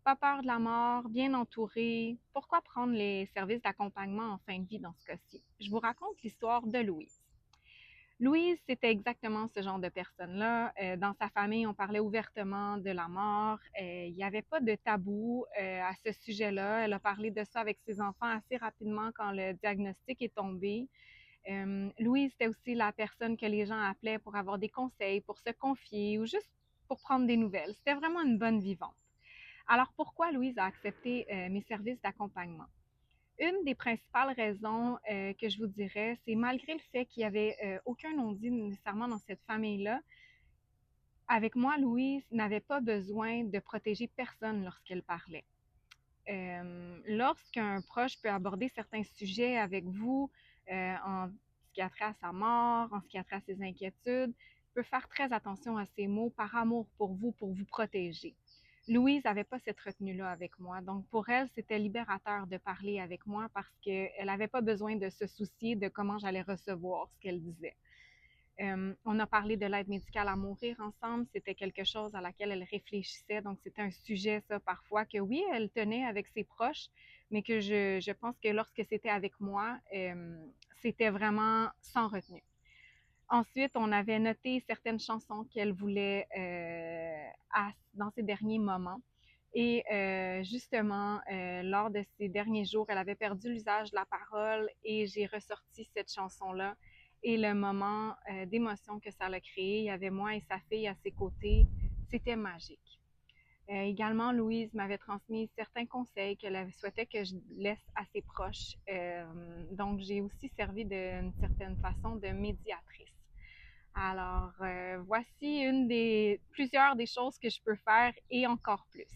Pas peur de la mort, bien entouré. Pourquoi prendre les services d'accompagnement en fin de vie dans ce cas-ci? Je vous raconte l'histoire de Louise. Louise, c'était exactement ce genre de personne-là. Dans sa famille, on parlait ouvertement de la mort. Il n'y avait pas de tabou à ce sujet-là. Elle a parlé de ça avec ses enfants assez rapidement quand le diagnostic est tombé. Louise, c'était aussi la personne que les gens appelaient pour avoir des conseils, pour se confier ou juste pour prendre des nouvelles. C'était vraiment une bonne vivante. Alors pourquoi Louise a accepté mes services d'accompagnement? Une des principales raisons que je vous dirais, c'est malgré le fait qu'il n'y avait aucun non-dit nécessairement dans cette famille-là, avec moi, Louise n'avait pas besoin de protéger personne lorsqu'elle parlait. Lorsqu'un proche peut aborder certains sujets avec vous en ce qui a trait à sa mort, en ce qui a trait à ses inquiétudes, peut faire très attention à ses mots par amour pour vous protéger. Louise n'avait pas cette retenue-là avec moi. Donc, pour elle, c'était libérateur de parler avec moi parce qu'elle n'avait pas besoin de se soucier de comment j'allais recevoir ce qu'elle disait. On a parlé de l'aide médicale à mourir ensemble. C'était quelque chose à laquelle elle réfléchissait. Donc, c'était un sujet, ça, parfois, que oui, elle tenait avec ses proches, mais que je pense que lorsque c'était avec moi, c'était vraiment sans retenue. Ensuite, on avait noté certaines chansons qu'elle voulait dans ces derniers moments. Et justement, lors de ces derniers jours, elle avait perdu l'usage de la parole et j'ai ressorti cette chanson-là. Et le moment d'émotion que ça l'a créé, il y avait moi et sa fille à ses côtés, c'était magique. Également, Louise m'avait transmis certains conseils qu'elle souhaitait que je laisse à ses proches. Donc, j'ai aussi servi d'une certaine façon de médiatrice. Alors, voici plusieurs des choses que je peux faire et encore plus.